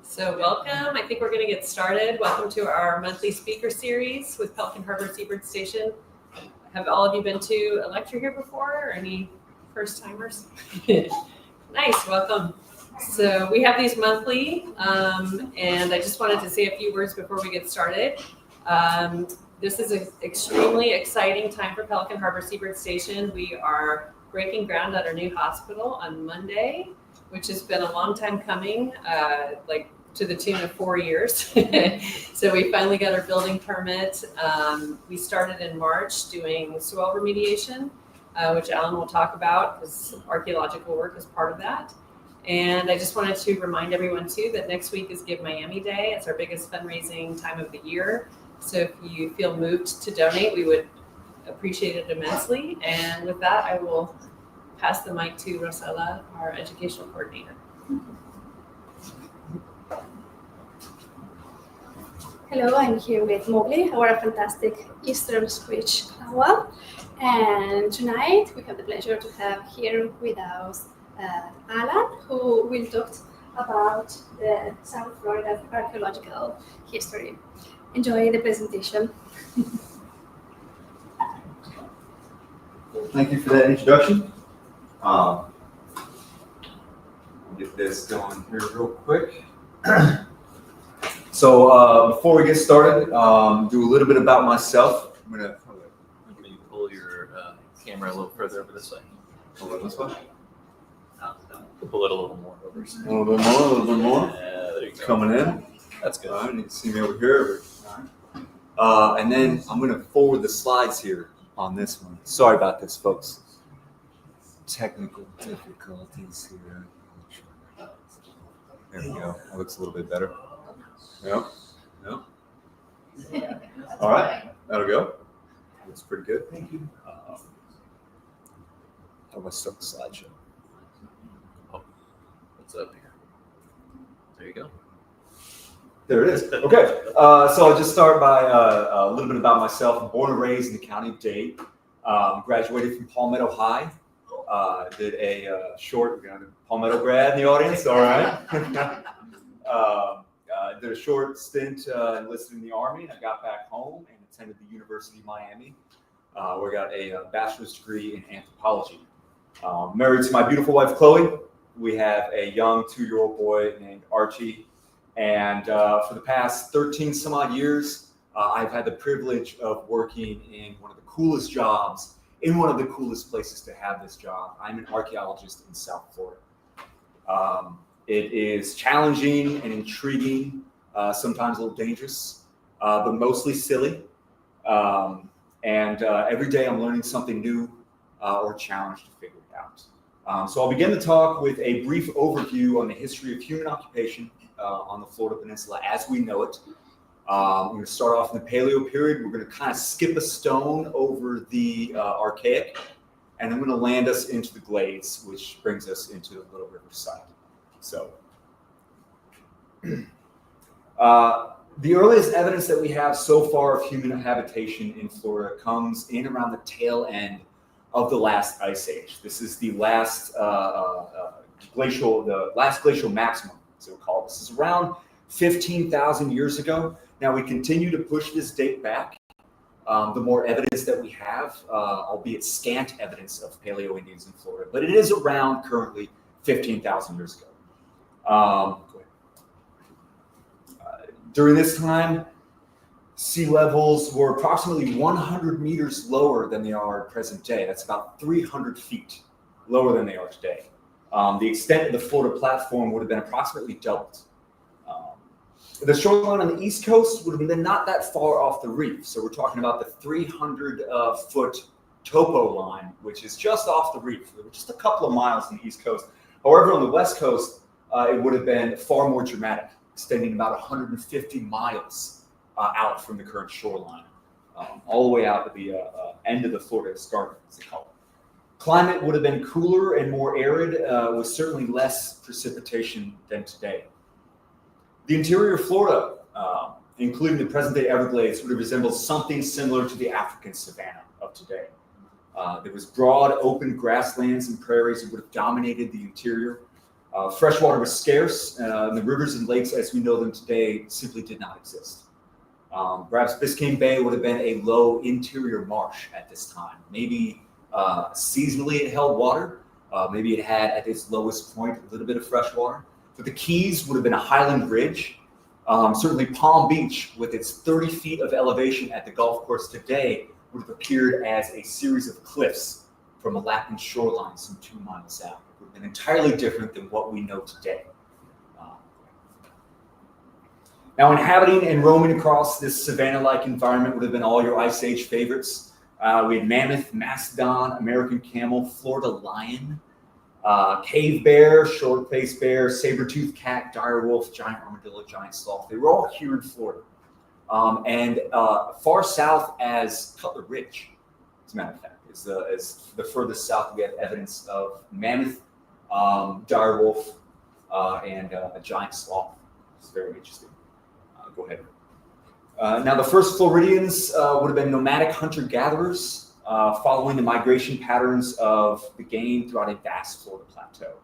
So welcome. I think we're going to get started. Welcome to our monthly speaker series with Pelican Harbor Seabird Station. Have all of you been to a lecture here before, or any first timers? Nice, welcome. So we have these monthly, and I just wanted to say a few words before we get started. This is an extremely exciting time for Pelican Harbor Seabird Station. We are breaking ground at our new hospital on Monday, which has been a long time coming, like to the tune of 4 years. So we finally got our building permit. We started in March doing soil remediation, which Alan will talk about, because archaeological work is part of that. And I just wanted to remind everyone too that next week is Give Miami Day. It's our biggest fundraising time of the year. So if you feel moved to donate, we would appreciate it immensely. And with that, I will pass the mic to Rosella, our educational coordinator. Hello, I'm here with Mowgli, our fantastic Eastern Screech owl. And tonight we have the pleasure to have here with us Alan, who will talk about the South Florida archaeological history. Enjoy the presentation. Thank you for that introduction. I'll get this going here real quick. So before we get started, do a little bit about myself. I'm gonna Maybe pull your camera a little further over this way. hold it this way. Pull it a little more over. A little bit more, a little bit more. There you go. Coming in. That's good. All right, you can see me over here. And then I'm gonna forward the slides here on this one. Sorry about this, folks. Technical difficulties here. There we go. That looks a little bit better. Yep. Yep. All right. That'll go. Looks pretty good. Thank you. How do I start the slideshow? Oh, what's up here? There you go. There it is. Okay. So I'll just start by a little bit about myself. I'm born and raised in the county of Dade. Graduated from Palmetto High. Did a short, we got a Palmetto grad in the audience. All right. Did a short stint enlisted in the Army, and I got back home and attended the University of Miami, where I got a bachelor's degree in anthropology. Married to my beautiful wife, Chloe. We have a young 2-year-old boy named Archie. And for the past 13 some odd years, I've had the privilege of working in one of the coolest jobs, in one of the coolest places to have this job. I'm an archaeologist in South Florida. It is challenging and intriguing, sometimes a little dangerous, but mostly silly. And every day I'm learning something new or challenged to figure it out. So I'll begin the talk with a brief overview on the history of human occupation on the Florida Peninsula as we know it. We're going to start off in the Paleo period. We're going to kind of skip a stone over the Archaic, and I'm going to land us into the Glades, which brings us into the Little River side. So, the earliest evidence that we have so far of human habitation in Florida comes in around the tail end of the last ice age. This is the last glacial maximum, as they would call it. This is around 15,000 years ago. Now we continue to push this date back. The more evidence that we have, albeit scant evidence of Paleo Indians in Florida, but it is around currently 15,000 years ago. During this time, sea levels were approximately 100 meters lower than they are at present day. That's about 300 feet lower than they are today. The extent of the Florida platform would have been approximately doubled. The shoreline on the East Coast would have been not that far off the reef. So we're talking about the 300-foot topo line, which is just off the reef, just a couple of miles on the East Coast. However, on the West Coast, it would have been far more dramatic, extending about 150 miles out from the current shoreline, all the way out to the end of the Florida Escarpment, as they call it. Climate would have been cooler and more arid, with certainly less precipitation than today. The interior of Florida, including the present-day Everglades, would have resembled something similar to the African savanna of today. There was broad, open grasslands and prairies that would have dominated the interior. Freshwater was scarce. The rivers and lakes as we know them today simply did not exist. Perhaps Biscayne Bay would have been a low interior marsh at this time. Maybe seasonally it held water. Maybe it had at its lowest point a little bit of fresh water. But the Keys would have been a highland ridge. Certainly Palm Beach, with its 30 feet of elevation at the golf course today, would have appeared as a series of cliffs from a lapping shoreline some 2 miles out. It would have been entirely different than what we know today. Now, inhabiting and roaming across this savanna-like environment would have been all your Ice Age favorites. We had mammoth, mastodon, American camel, Florida lion, cave bear, short-faced bear, saber-toothed cat, dire wolf, giant armadillo, giant sloth. They were all here in Florida. And far south as Cutler Ridge, as a matter of fact, is the furthest south we have evidence of mammoth, dire wolf, and a giant sloth. It's very interesting. Go ahead. Now, the first Floridians would have been nomadic hunter-gatherers, following the migration patterns of the game throughout a vast Florida plateau.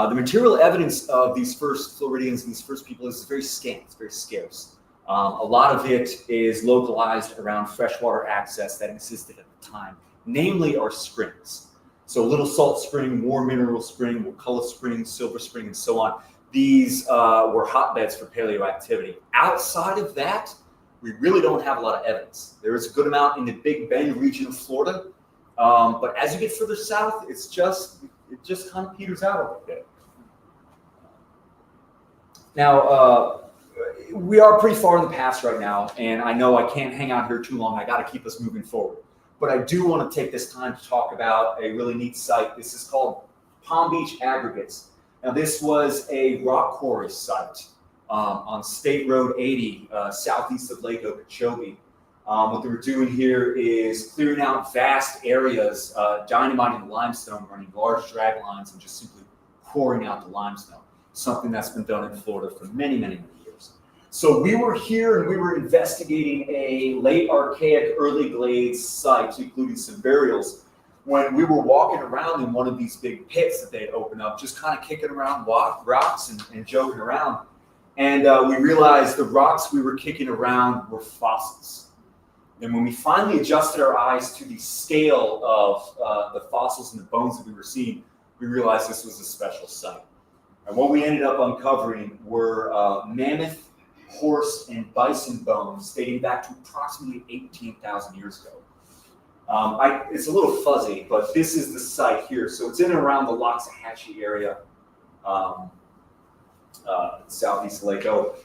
The material evidence of these first Floridians and these first people is very scant, it's very scarce. A lot of it is localized around freshwater access that existed at the time, namely our springs. So Little Salt Spring, War Mineral Spring, Wakulla Spring, Silver Spring, and so on. These were hotbeds for paleoactivity. Outside of that, we really don't have a lot of evidence. There is a good amount in the Big Bend region of Florida, but as you get further south, it just kind of peters out a little bit. Now, we are pretty far in the past right now, and I know I can't hang out here too long. I got to keep us moving forward. But I do want to take this time to talk about a really neat site. This is called Palm Beach Aggregates. Now, this was a rock quarry site on State Road 80, southeast of Lake Okeechobee. What they were doing here is clearing out vast areas, dynamiting limestone, running large drag lines, and just simply pouring out the limestone, something that's been done in Florida for many, many, many years. So we were here and we were investigating a late Archaic, early Glades site, including some burials, when we were walking around in one of these big pits that they had opened up, just kind of kicking around rocks and joking around. And we realized the rocks we were kicking around were fossils. And when we finally adjusted our eyes to the scale of the fossils and the bones that we were seeing, we realized this was a special site. And what we ended up uncovering were mammoth, horse, and bison bones dating back to approximately 18,000 years ago. It's a little fuzzy, but this is the site here. So it's in and around the Loxahatchee area, southeast of Lake O.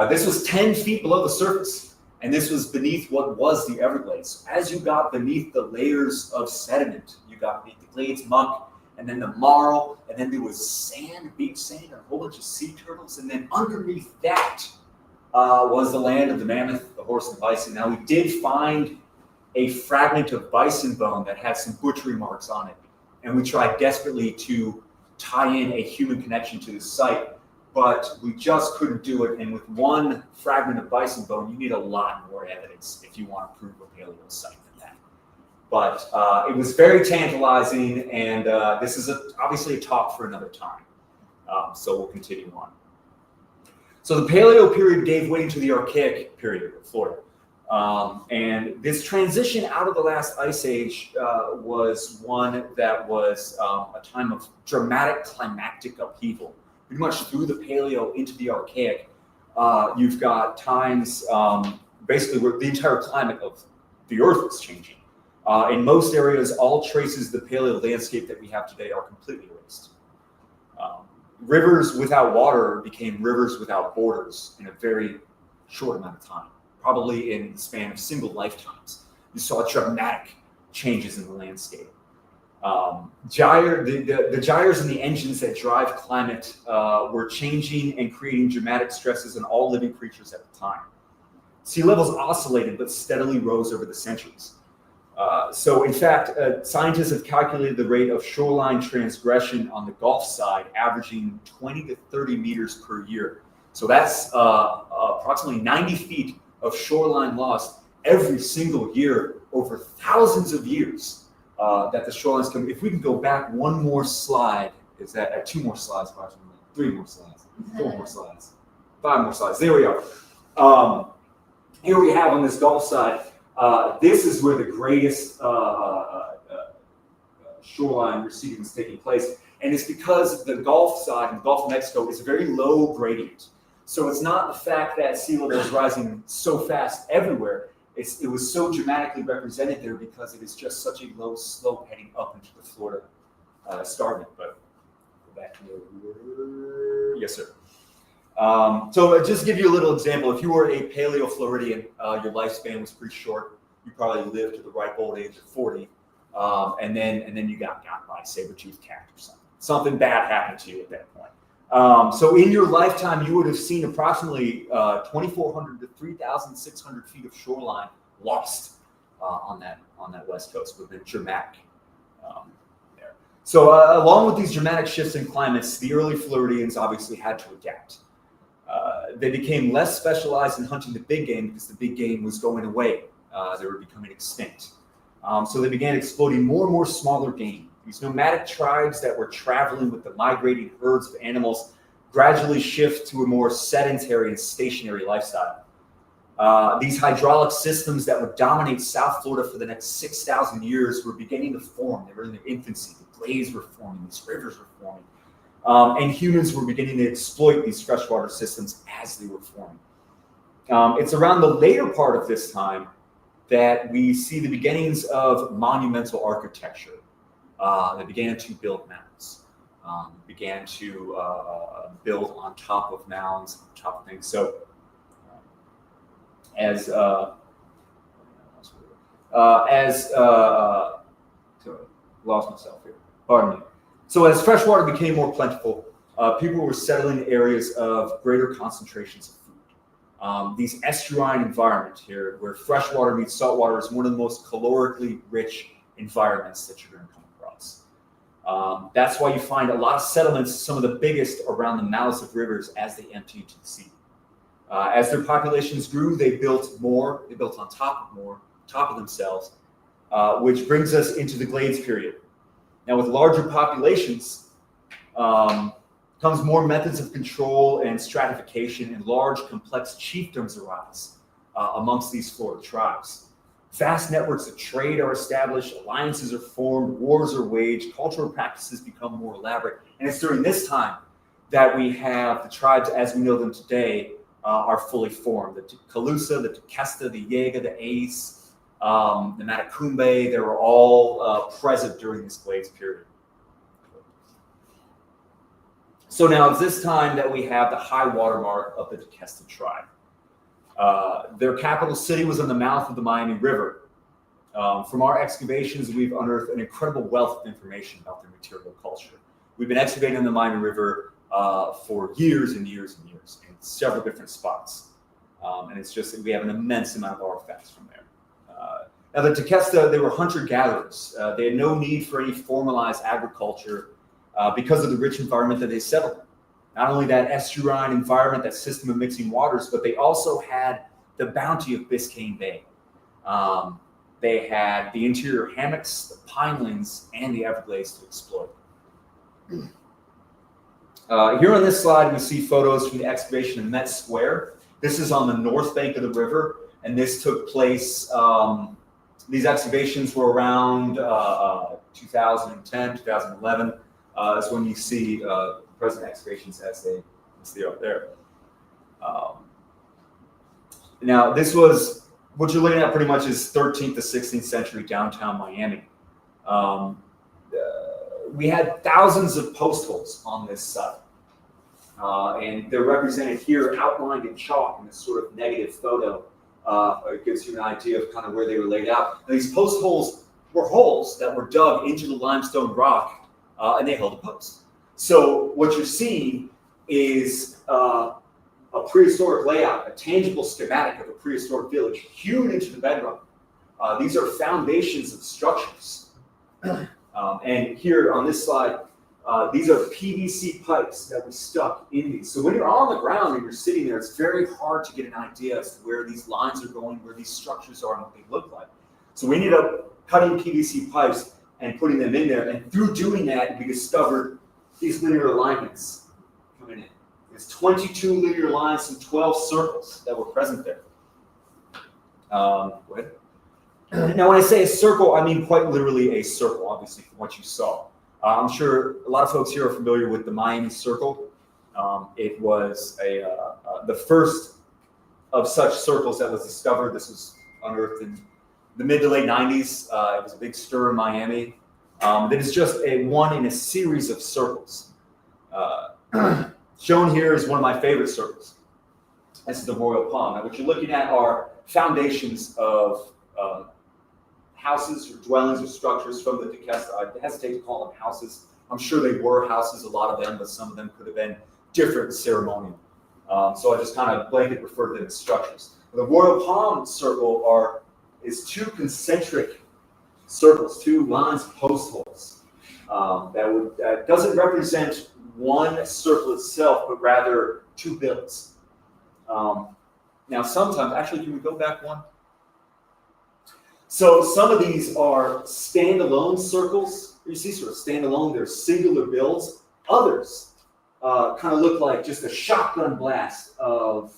This was 10 feet below the surface, and this was beneath what was the Everglades. So as you got beneath the layers of sediment, you got beneath the glades muck, and then the marl, and then there was sand, beach sand, and a whole bunch of sea turtles, and then underneath that was the land of the mammoth, the horse, and bison. Now, we did find a fragment of bison bone that had some butchery marks on it, and we tried desperately to tie in a human connection to this site, but we just couldn't do it. And with one fragment of bison bone, you need a lot more evidence if you want to prove a paleo site than that. But it was very tantalizing, and this is obviously a talk for another time. So we'll continue on. So the Paleo period gave way to the Archaic period of Florida. And this transition out of the last ice age was one that was a time of dramatic climactic upheaval. Pretty much through the Paleo into the Archaic, you've got times basically where the entire climate of the Earth is changing. In most areas, all traces of the Paleo landscape that we have today are completely erased. Rivers without water became rivers without borders in a very short amount of time. Probably in the span of single lifetimes. You saw dramatic changes in the landscape. The gyres and the engines that drive climate were changing and creating dramatic stresses on all living creatures at the time. Sea levels oscillated but steadily rose over the centuries. So in fact, scientists have calculated the rate of shoreline transgression on the Gulf side averaging 20 to 30 meters per year. So that's approximately 90 feet of shoreline loss every single year over thousands of years. that the shorelines come. If we can go back one more slide, is that 2 more slides, approximately 3 more slides, 4 more slides, 5 more slides. There we are. Here we have on this Gulf side. This is where the greatest shoreline receding is taking place, and it's because the Gulf side, and the Gulf of Mexico, is a very low gradient. So it's not the fact that sea level is rising so fast everywhere. It was so dramatically represented there because it is just such a low slope heading up into the Florida escarpment. But go back here. Yes, sir. So just to give you a little example, if you were a Paleo-Floridian, your lifespan was pretty short. You probably lived to the ripe old age of 40, and then you got by a saber-toothed cat or something. Something bad happened to you at that point. So in your lifetime, you would have seen approximately 2,400 to 3,600 feet of shoreline lost on that west coast. Would have been dramatic there. So along with these dramatic shifts in climates, the early Floridians obviously had to adapt. They became less specialized in hunting the big game because the big game was going away. They were becoming extinct. So they began exploiting more and more smaller game. These nomadic tribes that were traveling with the migrating herds of animals gradually shift to a more sedentary and stationary lifestyle. These hydraulic systems that would dominate South Florida for the next 6,000 years were beginning to form. They were in their infancy. The glades were forming. These rivers were forming. And humans were beginning to exploit these freshwater systems as they were forming. It's around the later part of this time that we see the beginnings of monumental architecture. They began to build mounds, began to build on top of mounds, on top of things. So lost myself here, pardon me. So as freshwater became more plentiful, people were settling in areas of greater concentrations of food. These estuarine environment here, where freshwater meets saltwater, is one of the most calorically rich environments that you're going to come across. That's why you find a lot of settlements, some of the biggest, around the mouths of rivers as they empty into the sea. As their populations grew, they built more. They built on top of themselves, which brings us into the Glades period. Now, with larger populations comes more methods of control and stratification, and large, complex chiefdoms arise amongst these Florida tribes. Vast networks of trade are established, alliances are formed, wars are waged, cultural practices become more elaborate. And it's during this time that we have the tribes as we know them today are fully formed. The Calusa, the Tequesta, the Yega, the Ace, the Matacumbe, they were all present during this Glades period. So now it's this time that we have the high watermark of the Tequesta tribe. Their capital city was on the mouth of the Miami River. From our excavations, we've unearthed an incredible wealth of information about their material culture. We've been excavating the Miami River for years and years and years in several different spots. And it's just that we have an immense amount of artifacts from there. Now the Tequesta, they were hunter-gatherers. They had no need for any formalized agriculture because of the rich environment that they settled in. Not only that estuarine environment, that system of mixing waters, but they also had the bounty of Biscayne Bay. They had the interior hammocks, the pinelands, and the Everglades to exploit. Here on this slide, we see photos from the excavation in Met Square. This is on the north bank of the river, and this took place, these excavations were around 2010, 2011, is when you see present excavations as they are there. Now, this was, what you're looking at pretty much is 13th to 16th century downtown Miami. We had thousands of post holes on this site. And they're represented here, outlined in chalk in this sort of negative photo. It gives you an idea of kind of where they were laid out. And these post holes were holes that were dug into the limestone rock, and they held a post. So what you're seeing is a prehistoric layout, a tangible schematic of a prehistoric village hewn into the bedrock. These are foundations of structures. And here on this slide, these are PVC pipes that we stuck in these. So when you're on the ground and you're sitting there, it's very hard to get an idea as to where these lines are going, where these structures are, and what they look like. So we ended up cutting PVC pipes and putting them in there. And through doing that, we discovered these linear alignments coming in. There's 22 linear lines and 12 circles that were present there. Go ahead. Now, when I say a circle, I mean quite literally a circle, obviously, from what you saw. I'm sure a lot of folks here are familiar with the Miami Circle. It was the first of such circles that was discovered. This was unearthed in the mid to late 90s. It was a big stir in Miami. That is just one in a series of circles. Shown here is one of my favorite circles. This is the Royal Palm. Now, what you're looking at are foundations of houses or dwellings or structures from the Tequesta. I hesitate to call them houses. I'm sure they were houses, a lot of them, but some of them could have been different ceremonial. So I just kind of blanket refer to them as structures. The Royal Palm Circle is two concentric circles, two lines of post holes. That doesn't represent one circle itself, but rather two builds. Now, sometimes, actually, can we go back one? So some of these are standalone circles. You see, sort of standalone, they're singular builds. Others kind of look like just a shotgun blast of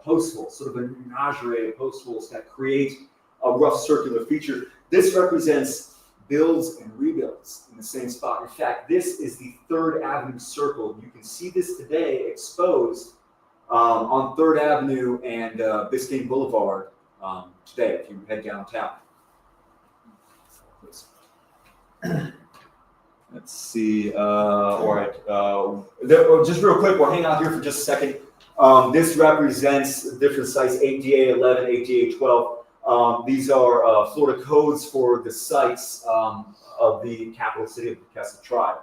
post holes, sort of a menagerie of post holes that create a rough circular feature. This represents builds and rebuilds in the same spot. In fact, this is the 3rd Avenue Circle. You can see this today exposed on 3rd Avenue and Biscayne Boulevard today if you head downtown. Let's see. All right. Just real quick, we'll hang out here for just a second. This represents different sites: 8DA 11, 8DA 12. These are Florida codes for the sites of the capital city of the Tequesta tribe.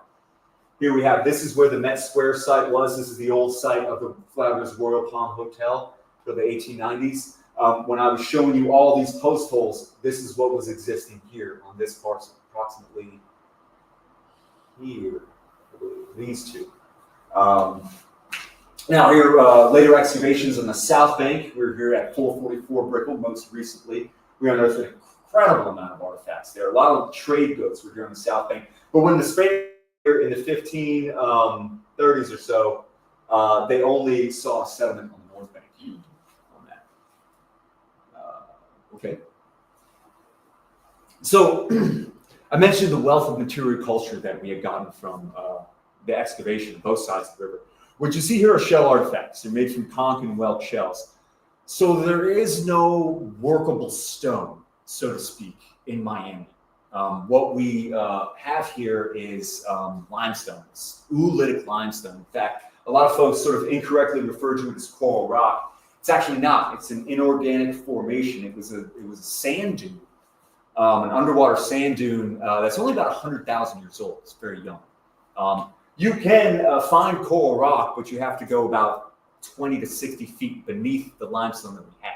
Here we have, this is where the Met Square site was. This is the old site of the Flatters Royal Palm Hotel for the 1890s. When I was showing you all these post holes, this is what was existing here on this parcel, approximately here, I believe, these two. Now here, later excavations on the south bank. We're here at 444 Brickell most recently. We unearthed an incredible amount of artifacts there. A lot of trade goods were here on the south bank. But when the Spaniards in the 1530s or so, they only saw a settlement on the north bank on that. Okay. So I mentioned the wealth of material culture that we had gotten from the excavation, both sides of the river. What you see here are shell artifacts. They're made from conch and whelk shells. So there is no workable stone, so to speak, in Miami. What we have here is limestone, it's oolitic limestone. In fact, a lot of folks sort of incorrectly refer to it as coral rock. It's actually not. It's an inorganic formation. It was a sand dune, an underwater sand dune that's only about 100,000 years old. It's very young. You can find coral rock, but you have to go about 20 to 60 feet beneath the limestone that we have.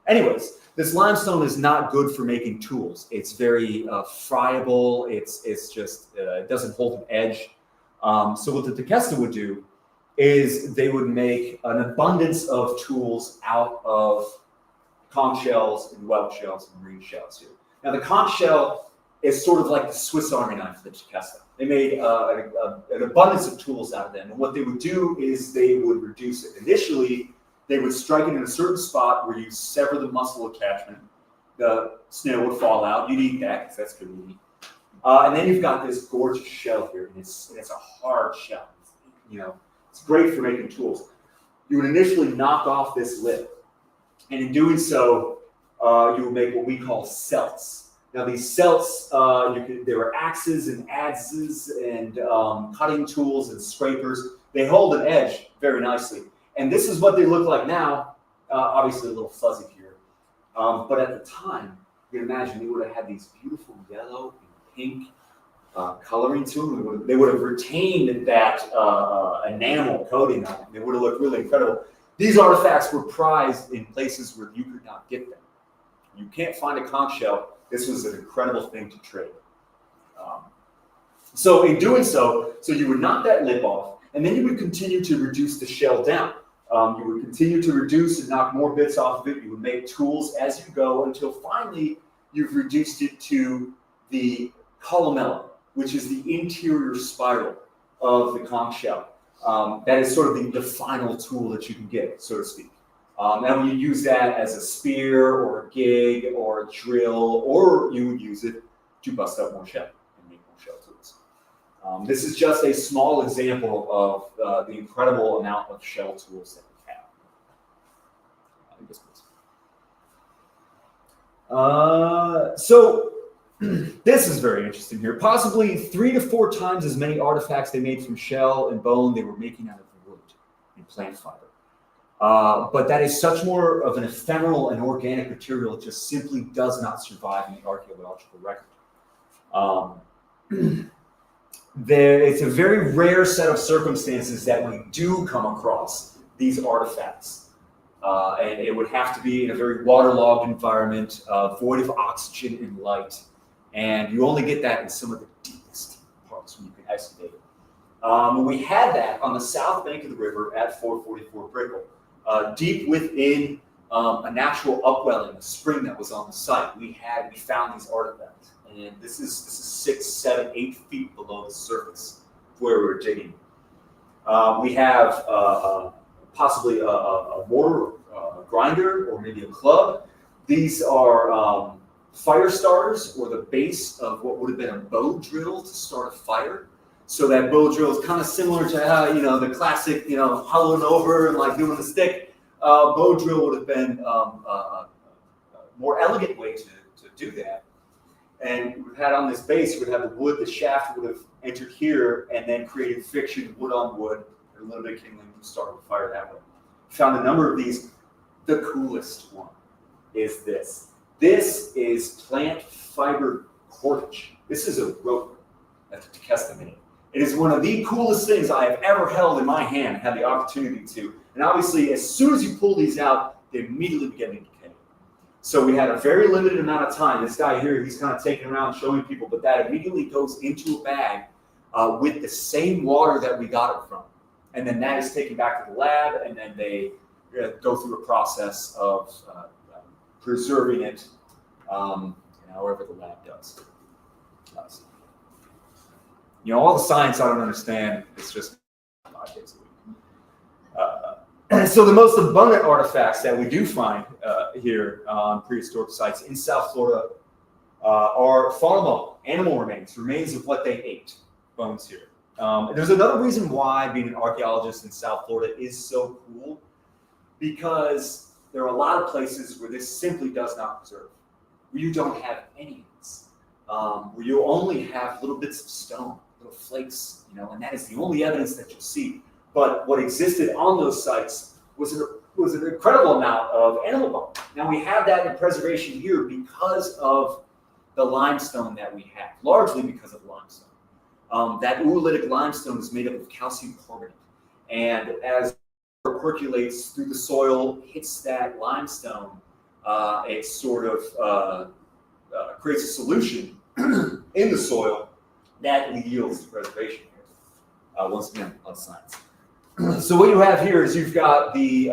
Anyways, this limestone is not good for making tools. It's very friable. It's just, it doesn't hold an edge. So what the Tequesta would do is they would make an abundance of tools out of conch shells and whelk shells and marine shells here. Now the conch shell is sort of like the Swiss Army knife of the Tequesta. They made an abundance of tools out of them. And what they would do is they would reduce it. Initially, they would strike it in a certain spot where you sever the muscle attachment. The snail would fall out. You'd eat that because that's good to eat. And then you've got this gorgeous shell here, and it's a hard shell. It's great for making tools. You would initially knock off this lip, and in doing so, you would make what we call celts. Now these celts, there were axes and adzes and cutting tools and scrapers. They hold an edge very nicely. And this is what they look like now, obviously a little fuzzy here. But at the time, you can imagine they would have had these beautiful yellow and pink coloring to them. They would have retained that enamel coating on them. They would have looked really incredible. These artifacts were prized in places where you could not get them. You can't find a conch shell. This was an incredible thing to trade. So in doing so you would knock that lip off, and then you would continue to reduce the shell down. You would continue to reduce and knock more bits off of it. You would make tools as you go until finally you've reduced it to the columella, which is the interior spiral of the conch shell. That is sort of the final tool that you can get, so to speak. And you use that as a spear or a gig or a drill, or you would use it to bust up more shell and make more shell tools. This is just a small example of the incredible amount of shell tools that we have. So this is very interesting here. Possibly 3 to 4 times as many artifacts they made from shell and bone they were making out of wood and plant fiber. But that is such more of an ephemeral and organic material, it just simply does not survive in the archaeological record. It's a very rare set of circumstances that we do come across these artifacts. And it would have to be in a very waterlogged environment, void of oxygen and light. And you only get that in some of the deepest parts when you can excavate it. We had that on the south bank of the river at 444 Brickell, deep within a natural upwelling, a spring that was on the site. We found these artifacts, and this is 6, 7, 8 feet below the surface where we were digging. We have possibly a mortar, a grinder, or maybe a club. These are fire starters, or the base of what would have been a bow drill to start a fire. So that bow drill is kind of similar to how, the classic, hollowing over and like doing the stick. Bow drill would have been a more elegant way to do that. And we had on this base, we would have the wood, the shaft would have entered here and then created friction, wood on wood, and a little bit of kindling to start the fire that way. Found a number of these. The coolest one is this. This is plant fiber cordage. This is a rope that the Tequesta made. It is one of the coolest things I have ever held in my hand and had the opportunity to. And obviously, as soon as you pull these out, they immediately begin to decay. So we had a very limited amount of time. This guy here, he's kind of taking around showing people, but that immediately goes into a bag with the same water that we got it from. And then that is taken back to the lab, and then they go through a process of preserving it, however the lab does. All the science I don't understand. It's just 5 days a week. So the most abundant artifacts that we do find here on prehistoric sites in South Florida are fauna bone, animal remains of what they ate, bones here. There's another reason why being an archaeologist in South Florida is so cool, because there are a lot of places where this simply does not preserve, where you don't have any of this, where you only have little bits of stone, little flakes, and that is the only evidence that you'll see. But what existed on those sites was an incredible amount of animal bone. Now we have that in preservation here because of the limestone that we have, largely because of limestone. That oolitic limestone is made up of calcium carbonate, and as it percolates through the soil, hits that limestone, it sort of creates a solution in the soil that yields preservation here. Once again, on science. So what you have here is you've got the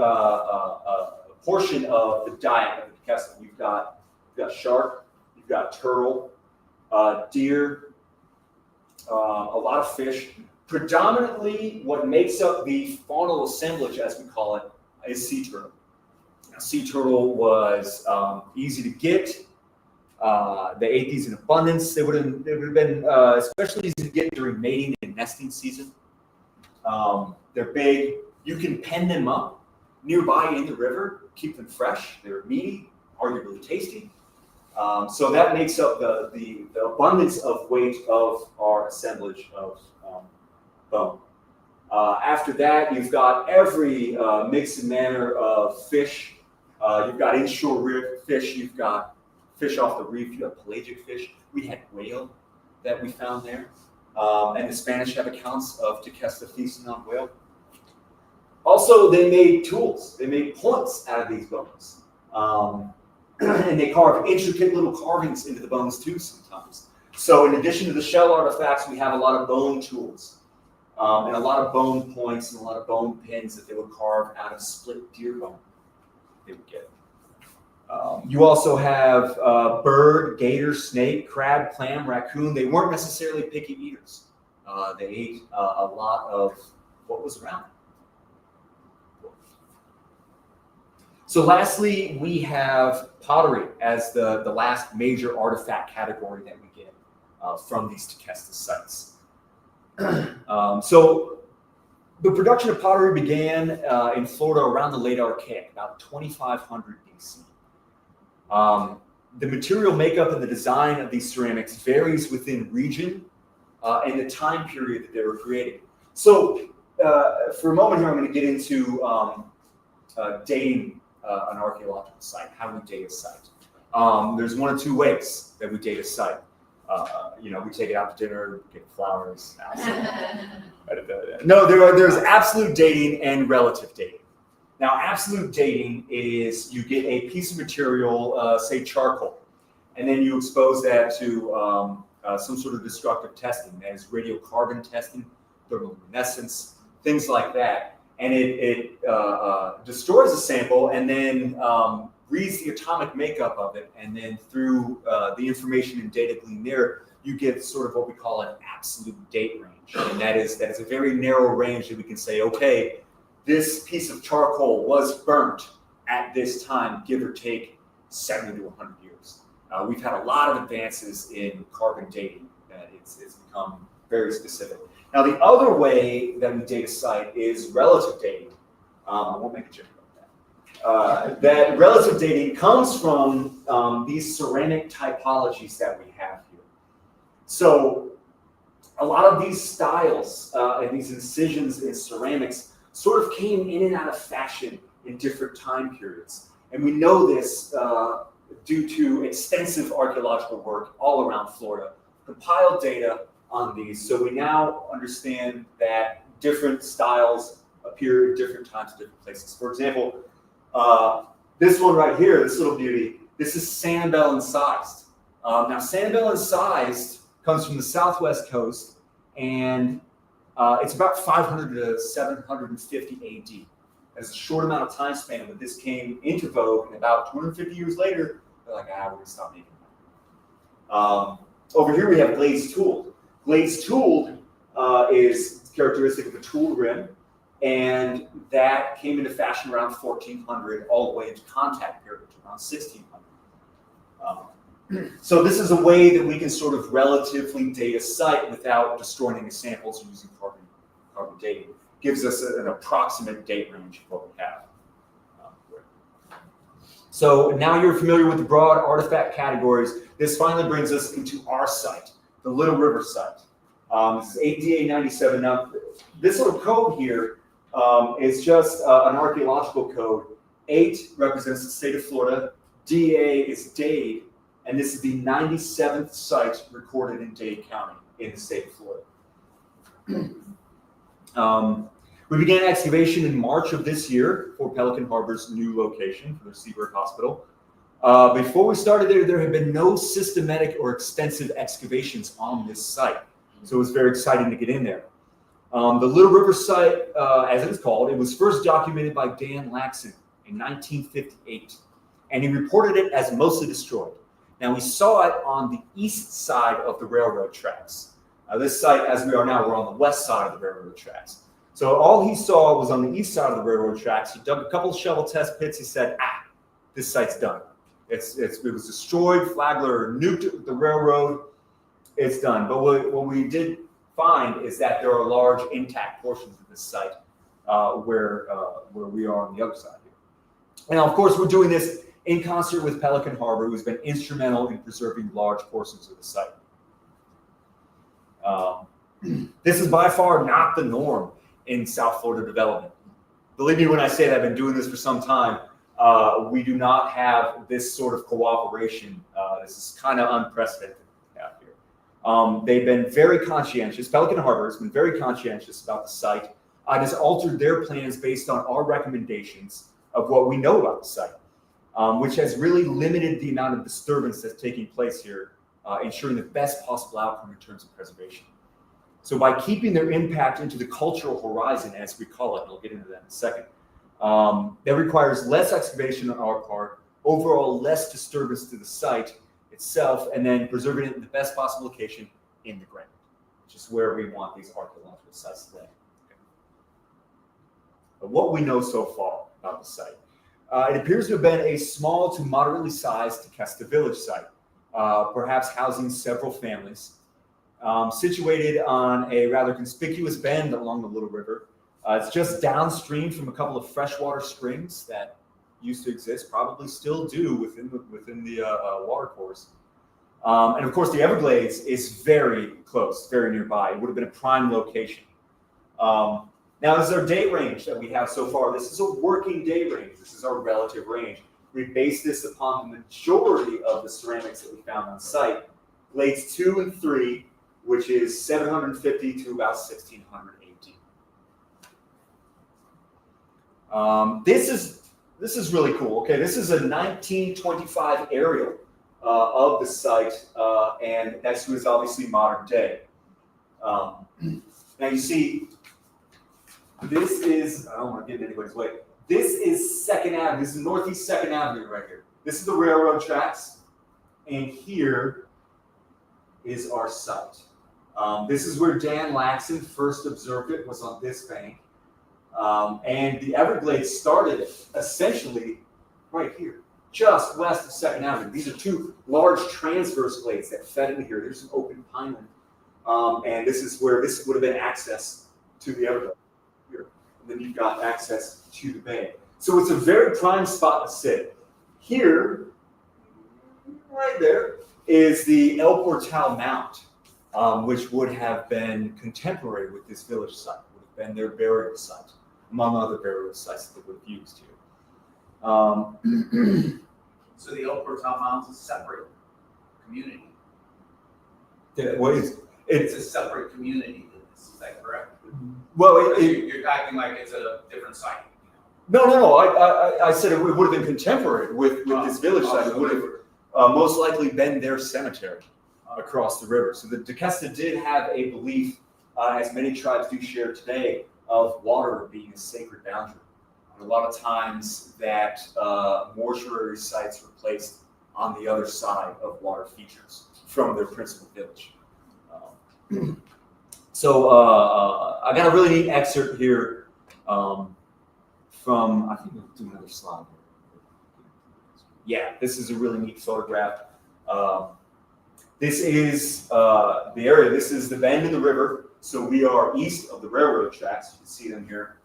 portion of the diet of the Tequesta. You've got shark, you've got turtle, deer, a lot of fish. Predominantly, what makes up the faunal assemblage, as we call it, is sea turtle. Now, sea turtle was easy to get. They ate these in abundance. They would have been especially easy to get during mating and nesting season. They're big. You can pen them up nearby in the river, keep them fresh. They're meaty, arguably tasty. So that makes up the abundance of weight of our assemblage of bone. After that, you've got every mix and manner of fish. You've got inshore fish. You've got fish off the reef. You have pelagic fish. We had whale that we found there. And the Spanish have accounts of Tequesta feasting on whale. Also, they made tools. They made points out of these bones. And they carve intricate little carvings into the bones too sometimes. So in addition to the shell artifacts, we have a lot of bone tools. And a lot of bone points and a lot of bone pins that they would carve out of split deer bone they would get. You also have bird, gator, snake, crab, clam, raccoon. They weren't necessarily picky eaters. They ate a lot of what was around them. So lastly, we have pottery as the last major artifact category that we get from these Tequesta sites. So the production of pottery began in Florida around the late Archaic, about 2500 BC. The material makeup and the design of these ceramics varies within region and the time period that they were created. So for a moment here, I'm going to get into dating an archaeological site, how we date a site. There's one of two ways that we date a site. We take it out to dinner, get flowers. No, there's absolute dating and relative dating. Now, absolute dating is you get a piece of material, say charcoal, and then you expose that to some sort of destructive testing, that is radiocarbon testing, thermoluminescence, things like that. And it destroys the sample and then reads the atomic makeup of it, and then through the information and data gleaned there, you get sort of what we call an absolute date range. And that is a very narrow range that we can say, okay, this piece of charcoal was burnt at this time, give or take 70 to 100 years. We've had a lot of advances in carbon dating that it's become very specific. Now, the other way that we date a site is relative dating. I won't make a joke about that. That relative dating comes from these ceramic typologies that we have here. So a lot of these styles and these incisions in ceramics sort of came in and out of fashion in different time periods. And we know this due to extensive archaeological work all around Florida, compiled data on these. So we now understand that different styles appear at different times, different places. For example, this one right here, this little beauty, this is sandbell incised. Now, sandbell incised comes from the southwest coast, and it's about 500 to 750 AD. That's a short amount of time span, but this came into vogue, and about 250 years later, they're like, we're going to stop making that. Over here we have glazed tooled. Glazed tooled is characteristic of a tooled rim, and that came into fashion around 1400 all the way into contact period, around 1600. So this is a way that we can sort of relatively date a site without destroying any samples using carbon dating. Gives us an approximate date range of what we have. So now you're familiar with the broad artifact categories. This finally brings us into our site, the Little River site. This is 8DA97. Now, this little code here is just an archaeological code. 8 represents the state of Florida. DA is Dade. And this is the 97th site recorded in Dade County in the state of Florida. We began excavation in March of this year for Pelican Harbor's new location for their Seabird Hospital. Before we started there had been no systematic or extensive excavations on this site. So it was very exciting to get in there. The Little River site, as it is called, it was first documented by Dan Laxon in 1958. And he reported it as mostly destroyed. Now, we saw it on the east side of the railroad tracks. This site, as we are now, we're on the west side of the railroad tracks. So all he saw was on the east side of the railroad tracks. He dug a couple of shovel test pits. He said, this site's done. It was destroyed. Flagler nuked the railroad. It's done. But what we did find is that there are large intact portions of this site where we are on the other side here. Now, of course, we're doing this in concert with Pelican Harbor, who's been instrumental in preserving large portions of the site. This is by far not the norm in South Florida development. Believe me when I say that I've been doing this for some time. We do not have this sort of cooperation. This is kind of unprecedented out here. They've been very conscientious. Pelican Harbor has been very conscientious about the site. It has altered their plans based on our recommendations of what we know about the site. Which has really limited the amount of disturbance that's taking place here, ensuring the best possible outcome in terms of preservation. So by keeping their impact into the cultural horizon, as we call it, and I'll get into that in a second, that requires less excavation on our part, overall less disturbance to the site itself, and then preserving it in the best possible location in the ground, which is where we want these archaeological sites today. But what we know so far about the site, it appears to have been a small to moderately sized Tequesta village site, perhaps housing several families, situated on a rather conspicuous bend along the Little River. It's just downstream from a couple of freshwater springs that used to exist, probably still do within the watercourse. And of course, the Everglades is very close, very nearby. It would have been a prime location. Now, this is our date range that we have so far. This is a working date range. This is our relative range. We base this upon the majority of the ceramics that we found on site. Glades 2 and 3, which is 750 to about 1600 AD. This is really cool. Okay, this is a 1925 aerial of the site, and next to it is obviously modern day. Now you see, this is, I don't want to get in anybody's way. This is 2nd Avenue. This is Northeast 2nd Avenue right here. This is the railroad tracks, and here is our site. This is where Dan Laxon first observed it, was on this bank. And the Everglades started essentially right here, just west of 2nd Avenue. These are two large transverse glades that fed into here. There's an open pineland. And this is where this would have been access to the Everglades here. And then you've got access to the bay. So it's a very prime spot to sit. Here, right there, is the El Portal Mount, which would have been contemporary with this village site, would have been their burial site, among other burial sites that they would have used here. So the El Portal Mount is a separate community. What is It's a separate community. Is that correct? well, You're acting like it's a different site. no. I said it would have been contemporary with this village site. It would have most likely been their cemetery across the river. So the Tequesta did have a belief, as many tribes do share today, of water being a sacred boundary. And a lot of times that mortuary sites were placed on the other side of water features from their principal village. So I got a really neat excerpt here from, I think we'll do another slide. Yeah, this is a really neat photograph. This is the area, this is the bend in the river. So we are east of the railroad tracks. You can see them here.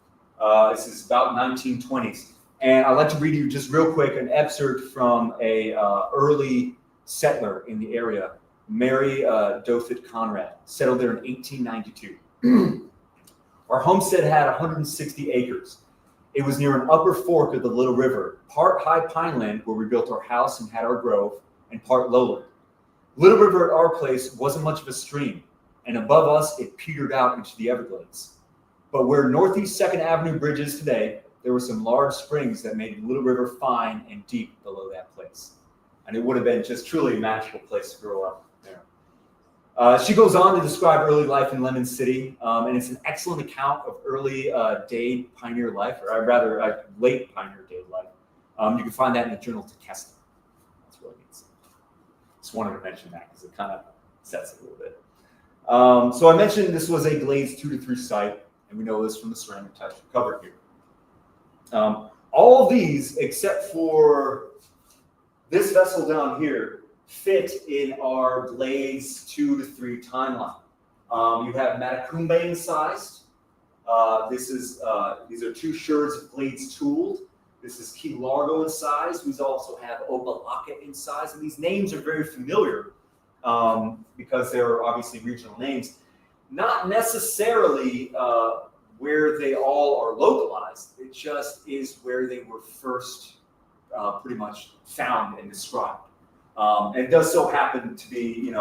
This is about 1920s. And I'd like to read you just real quick an excerpt from a early settler in the area, Mary Dothet Conrad, settled there in 1892. Our homestead had 160 acres. It was near an upper fork of the Little River, part high pineland where we built our house and had our grove, and part lowland. Little River at our place wasn't much of a stream, and above us it petered out into the Everglades. But where Northeast 2nd Avenue bridge is today, there were some large springs that made Little River fine and deep below that place. And it would have been just truly a magical place to grow up there. She goes on to describe early life in Lemon City, and it's an excellent account of early day pioneer life, or rather late pioneer day life. You can find that in the journal Tequesta. That's really neat. Just wanted to mention that because it kind of sets it a little bit. So I mentioned this was a Glades 2 to 3 site, and we know this from the ceramic types we covered here. All of these, except for this vessel down here, fit in our Glades 2 to 3 timeline. You have Matacumbe incised. These are 2 sherds of Glades tooled. This is Key Largo incised. We also have Opa-locka incised, and these names are very familiar because they're obviously regional names. Not necessarily where they all are localized. It just is where they were first pretty much found and described. And it does so happen to be,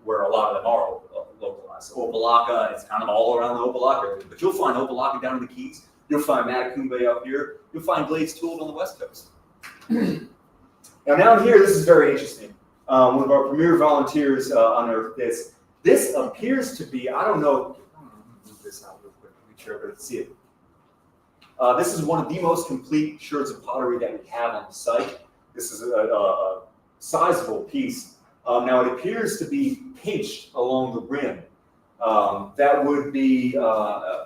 where a lot of them are localized. Opa-locka, it's kind of all around the Opa-locka area, but you'll find Opa-locka down in the Keys. You'll find Matacumbe up here. You'll find Glades tooled on the West Coast. Now down here, this is very interesting. One of our premier volunteers unearthed this. This appears to be, I don't know, let me move this out real quick, make sure everybody can see it. This is one of the most complete sherds of pottery that we have on the site. This is a sizable piece. Now it appears to be pinched along the rim. That would be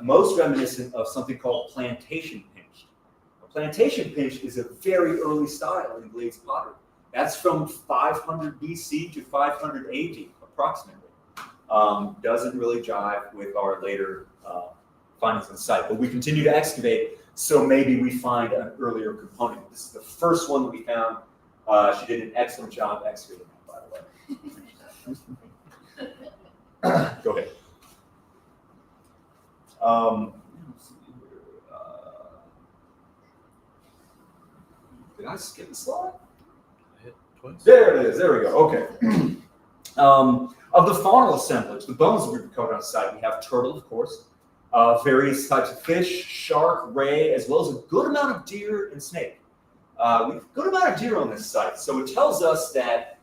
most reminiscent of something called plantation pinch. A plantation pinch is a very early style in glazed pottery. That's from 500 BC to 500 AD, approximately. Doesn't really jive with our later findings on the site, but we continue to excavate, so maybe we find an earlier component. This is the first one that we found. She did an excellent job excavating it, by the way. Go ahead. Did I skip a slide? I hit twice. There it is. There we go. Okay. Of the faunal assemblage, the bones that we've recovered on site, we have turtle, of course, various types of fish, shark, ray, as well as a good amount of deer and snake. We have a good amount of deer on this site, so it tells us that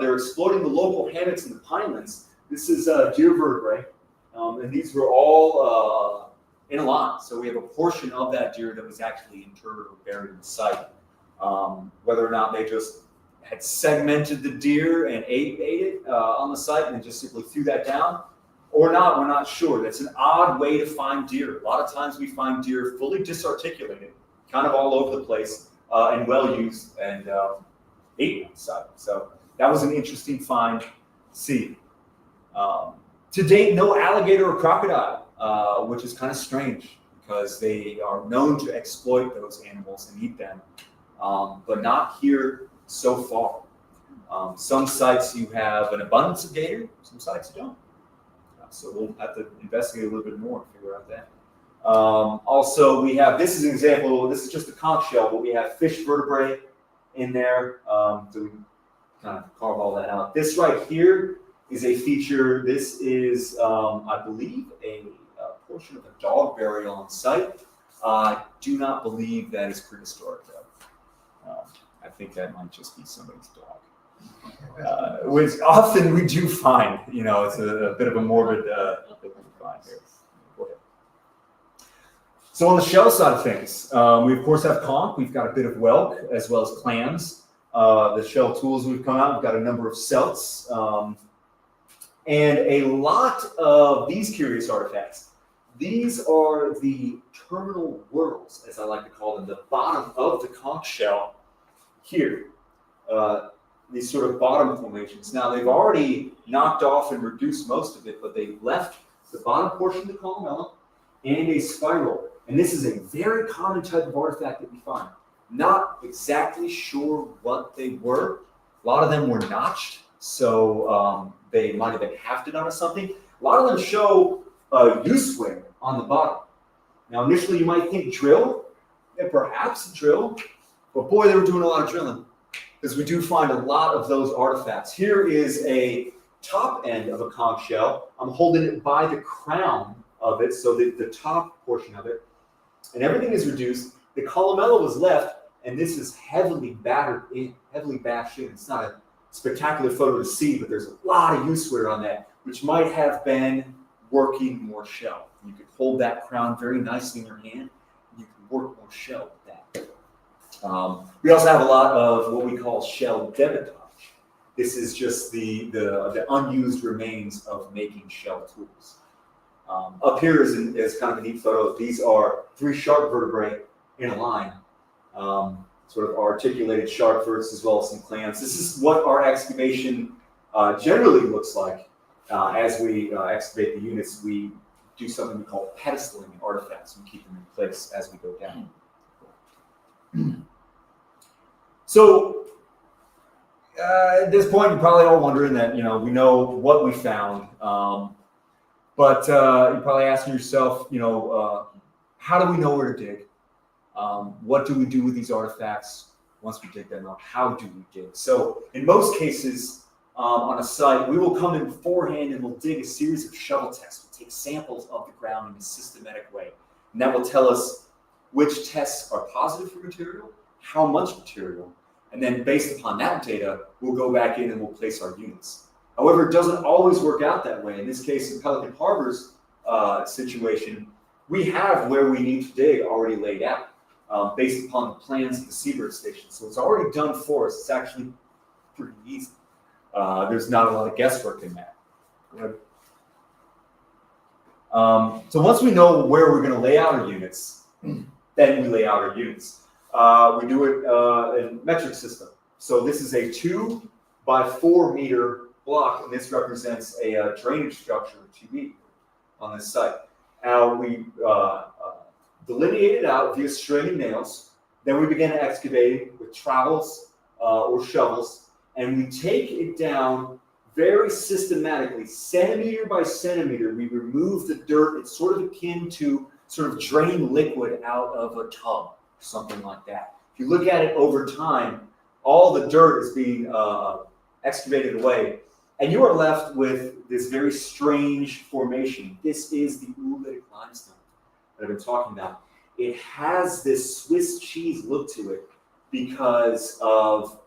they're exploiting the local hammocks and the pinelands. This is deer vertebrae, and these were all in a line. So we have a portion of that deer that was actually interred or buried in the site. Whether or not they just had segmented the deer and ate it on the site and then just simply threw that down, or not, we're not sure. That's an odd way to find deer. A lot of times we find deer fully disarticulated, kind of all over the place, and well used and eaten on the site. So that was an interesting find to see. To date, no alligator or crocodile, which is kind of strange because they are known to exploit those animals and eat them, but not here so far. Some sites you have an abundance of gator, some sites you don't. So we'll have to investigate a little bit more and figure out that. Also, we have, this is an example, this is just a conch shell, but we have fish vertebrae in there. So we kind of carve all that out. This right here is a feature. This is, I believe, a portion of a dog burial on site. I do not believe that is prehistoric, though. I think that might just be somebody's dog. Which often we do find, you know, it's a bit of a morbid thing we find here. Go ahead. So on the shell side of things, we of course have conch. We've got a bit of whelk as well as clams. The shell tools we've come out, we've got a number of celts, and a lot of these curious artifacts. These are the terminal whorls, as I like to call them, the bottom of the conch shell here. These sort of bottom formations. Now they've already knocked off and reduced most of it, but they've left the bottom portion of the columella and a spiral. And this is a very common type of artifact that we find. Not exactly sure what they were. A lot of them were notched, so they might have been hafted onto something. A lot of them show a U-swing on the bottom. Now initially you might think drill, and perhaps a drill, but boy, they were doing a lot of drilling, because we do find a lot of those artifacts. Here is a top end of a conch shell. I'm holding it by the crown of it, so the top portion of it, and everything is reduced. The columella was left, and this is heavily battered in, heavily bashed in. It's not a spectacular photo to see, but there's a lot of use wear on that, which might have been working more shell. You could hold that crown very nicely in your hand. You can work more shell with that. We also have a lot of what we call shell debitage. This is just the unused remains of making shell tools. Up here is kind of a neat photo. These are 3 shark vertebrae in a line, sort of articulated shark verts as well as some clams. This is what our excavation generally looks like. As we excavate the units, we do something we call pedestaling artifacts. We keep them in place as we go down. So at this point, you're probably all wondering that, you know, we know what we found, but you're probably asking yourself, you know, how do we know where to dig? What do we do with these artifacts once we dig them up? How do we dig? So in most cases on a site, we will come in beforehand and we'll dig a series of shovel tests. We'll take samples of the ground in a systematic way, and that will tell us which tests are positive for material, how much material, and then based upon that data, we'll go back in and we'll place our units. However, it doesn't always work out that way. In this case, in Pelican Harbor's situation, we have where we need to dig already laid out. based upon the plans of the Seabird Station. So it's already done for us. It's actually pretty easy. There's not a lot of guesswork in that. So once we know where we're going to lay out our units, then we lay out our units. We do it in metric system. So this is a 2 by 4 meter block, and this represents a drainage structure, 2B, on this site. Now we delineate it out via string and nails. Then we begin excavating with trowels or shovels, and we take it down very systematically, centimeter by centimeter. We remove the dirt. It's sort of akin to sort of drain liquid out of a tub, something like that. If you look at it over time, all the dirt is being excavated away, and you are left with this very strange formation. This is the oolitic limestone that I've been talking about. It has this Swiss cheese look to it because of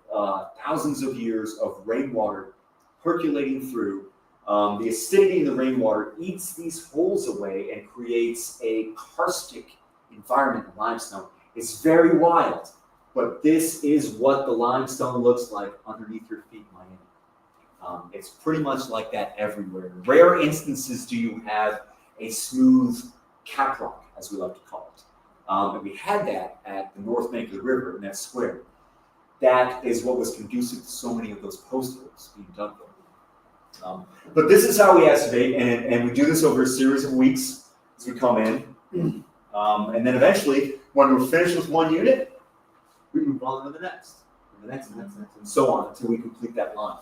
thousands of years of rainwater percolating through. The acidity in the rainwater eats these holes away and creates a karstic environment in limestone. It's very wild, but this is what the limestone looks like underneath your feet, Miami. It's pretty much like that everywhere. In rare instances do you have a smooth caprock, as we like to call it. And we had that at the north bank of the river in that square. That is what was conducive to so many of those post holes being dug there. But this is how we excavate, and we do this over a series of weeks as we come in. And then eventually, when we're finished with one unit, we move on to the next, and the next, and the next, and so on until we complete that line.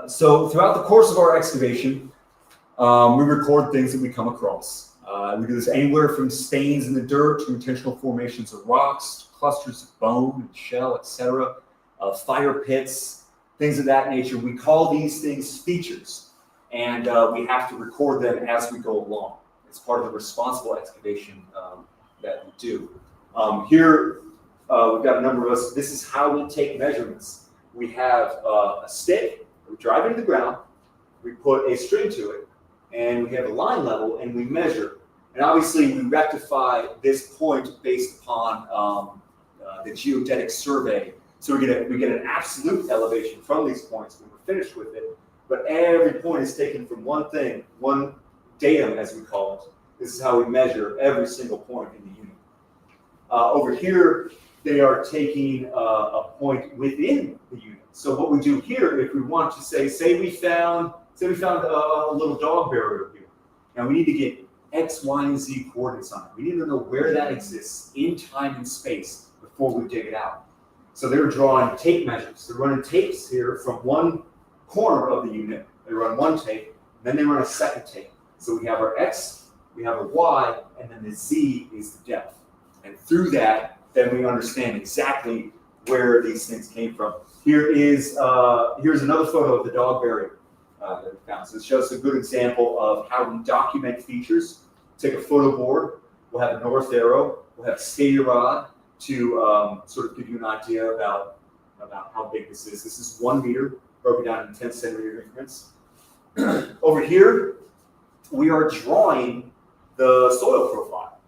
So throughout the course of our excavation, we record things that we come across. We do this anywhere from stains in the dirt to intentional formations of rocks, to clusters of bone and shell, etc., fire pits, things of that nature. We call these things features, and we have to record them as we go along. It's part of the responsible excavation that we do. Here, we've got a number of us. This is how we take measurements. We have a stick, we drive it into the ground, we put a string to it, and we have a line level, and we measure. And obviously, we rectify this point based upon the geodetic survey. So we get an absolute elevation from these points when we're finished with it. But every point is taken from one thing, one datum, as we call it. This is how we measure every single point in the unit. Over here, they are taking a point within the unit. So what we do here, if we want to say we found a little dog barrier here, and we need to get X, Y, and Z coordinates on it. We need to know where that exists in time and space before we dig it out. So they're drawing tape measures. They're running tapes here from one corner of the unit. They run one tape, then they run a second tape. So we have our X, we have a Y, and then the Z is the depth. And through that, then we understand exactly where these things came from. Here's another photo of the dog barrier that we found. So it shows a good example of how we document features. Take a photo board, we'll have a north arrow, we'll have a stadia rod to sort of give you an idea about how big this is. This is 1 meter, broken down in 10 centimeter increments. Over here, we are drawing the soil profile.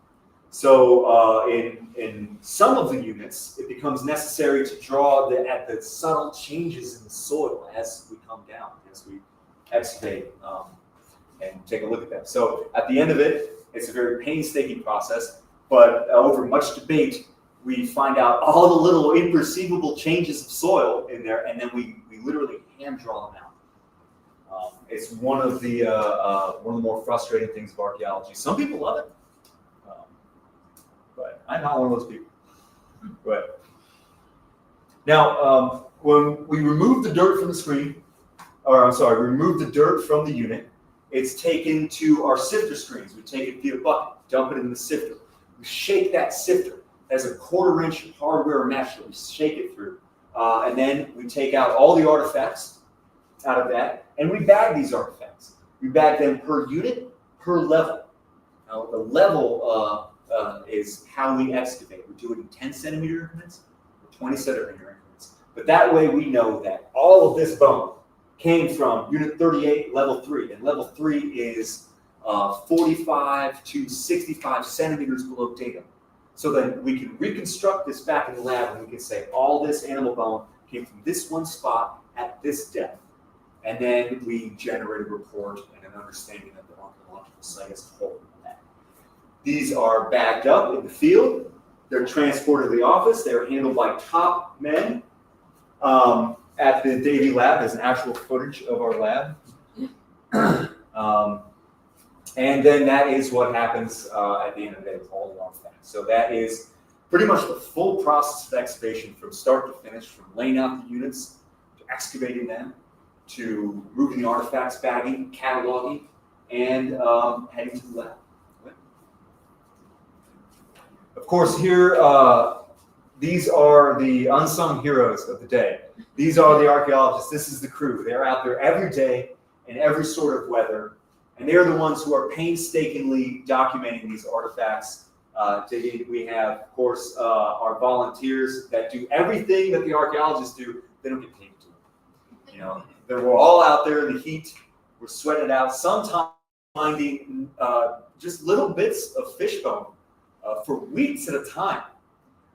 So in some of the units, it becomes necessary to draw the subtle changes in the soil as we come down, as we excavate and take a look at them. So at the end of it, it's a very painstaking process, but over much debate, we find out all the little imperceivable changes of soil in there, and then we literally hand draw them out. It's one of the more frustrating things of archaeology. Some people love it, but I'm not one of those people. But now, when we remove the dirt from the screen, remove the dirt from the unit, it's taken to our sifter screens. We take it via bucket, dump it in the sifter. We shake that sifter. As a 1/4 inch hardware mesh that we shake it through. And then we take out all the artifacts out of that, and we bag these artifacts. We bag them per unit, per level. Now, the level is how we excavate. We do it in 10 centimeter increments or 20 centimeter increments. But that way we know that all of this bone came from unit 38, level 3. And level 3 is 45 to 65 centimeters below datum. So then we can reconstruct this back in the lab and we can say all this animal bone came from this one spot at this depth. And then we generate a report and an understanding of the archaeological site as a whole. These are bagged up in the field. They're transported to the office. They're handled by top men at the Davy Lab. There's an actual footage of our lab. And then that is what happens at the end of the day with all the artifacts. So that is pretty much the full process of excavation from start to finish, from laying out the units, to excavating them, to moving the artifacts, bagging, cataloging, and heading to the lab. Of course, here, these are the unsung heroes of the day. These are the archaeologists. This is the crew. They're out there every day in every sort of weather. And they're the ones who are painstakingly documenting these artifacts. We have, of course, our volunteers that do everything that the archaeologists do. They don't get paid to do. You know, we're all out there in the heat. We're sweating it out. Sometimes finding just little bits of fish bone for weeks at a time.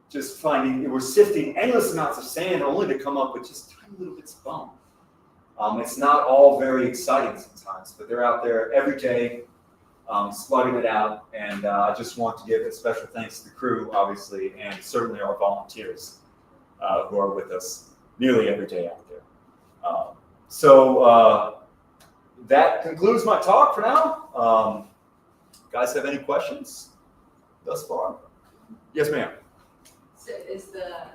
Just finding, we're sifting endless amounts of sand only to come up with just tiny little bits of bone. It's not all very exciting sometimes, but they're out there every day slugging it out. And I just want to give a special thanks to the crew, obviously, and certainly our volunteers who are with us nearly every day out there. So that concludes my talk for now. Guys have any questions thus far? Yes, ma'am. So is the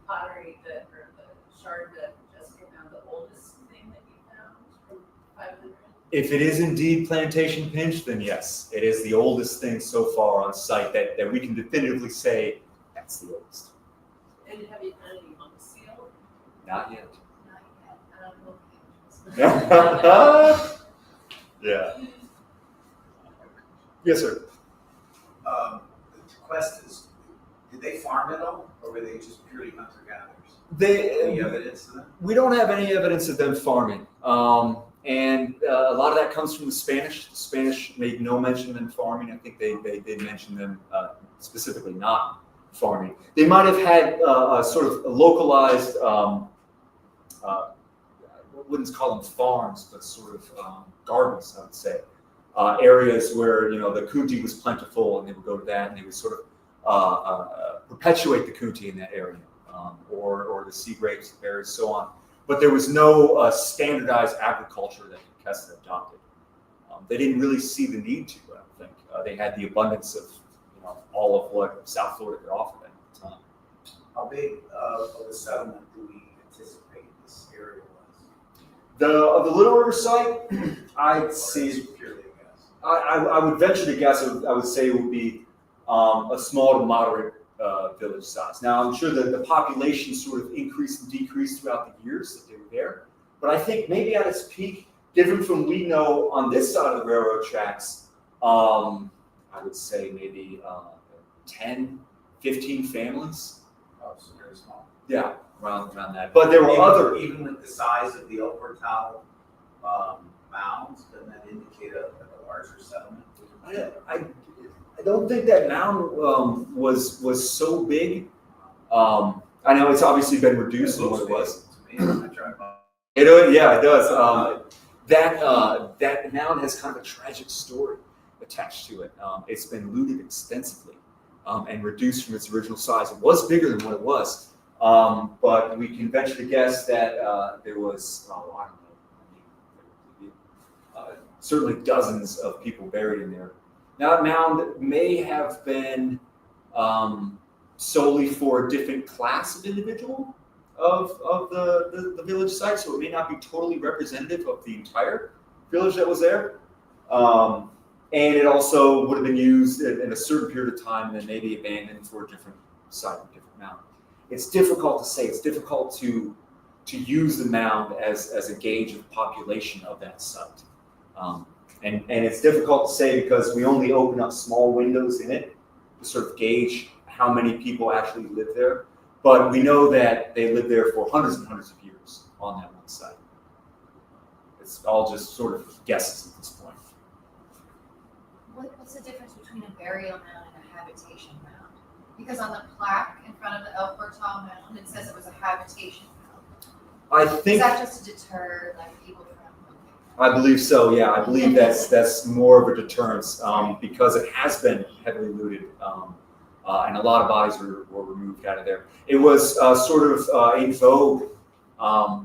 pottery or the shard that Jessica found the oldest thing that you found from 500? If it is indeed plantation pinch, then yes, it is the oldest thing so far on site that we can definitively say that's the oldest. And have you found any monk seal? Not yet. Not yet. I don't know. Yeah. Yes, sir. The Tequestas, did they farm at all, or were they just purely hunter-gatherers? Any evidence of that? We don't have any evidence of them farming. And a lot of that comes from the Spanish. The Spanish made no mention of them farming. I think they did mention them specifically not farming. They might have had a sort of a localized, I wouldn't call them farms, but sort of gardens, I would say. Areas where, you know, the Kunti was plentiful, and they would go to that, and they would sort of perpetuate the Kunti in that area, or the sea grapes, the berries, so on. But there was no standardized agriculture that Tequesta adopted. They didn't really see the need to, I don't think. They had the abundance of, you know, all of what South Florida could offer them at the time. How big of a settlement do we anticipate this area was? Of the Little River site, I'd Or see. is it purely a guess? I would venture to guess. I would say it would be a small to moderate village size. Now, I'm sure that the population sort of increased and decreased throughout the years that they were there. But I think maybe at its peak, different from we know on this side of the railroad tracks, I would say maybe 10, 15 families. Oh, so very small. Yeah, around that. But there were Even with the size of the El Portal mounds, doesn't that indicate a larger settlement? I don't think that mound was so big. I know it's obviously been reduced from what it was. To me, I drive by. It does. That mound has kind of a tragic story attached to it. It's been looted extensively and reduced from its original size. It was bigger than what it was, but we can venture to guess that there was, I don't know, certainly dozens of people buried in there. Now, that mound may have been solely for a different class of individual of the village site, so it may not be totally representative of the entire village that was there. And it also would have been used in a certain period of time and then maybe abandoned for a different site, a different mound. It's difficult to say. It's difficult to use the mound as a gauge of population of that site. And it's difficult to say because we only open up small windows in it to sort of gauge how many people actually live there. But we know that they lived there for hundreds and hundreds of years on that one site. It's all just sort of guesses at this point. What's the difference between a burial mound and a habitation mound? Because on the plaque in front of the El Portal mound, it says it was a habitation mound. I Is think, that just to deter like people from? I believe so, yeah. I believe that's more of a deterrence because it has been heavily looted and a lot of bodies were removed out of there. It was sort of in vogue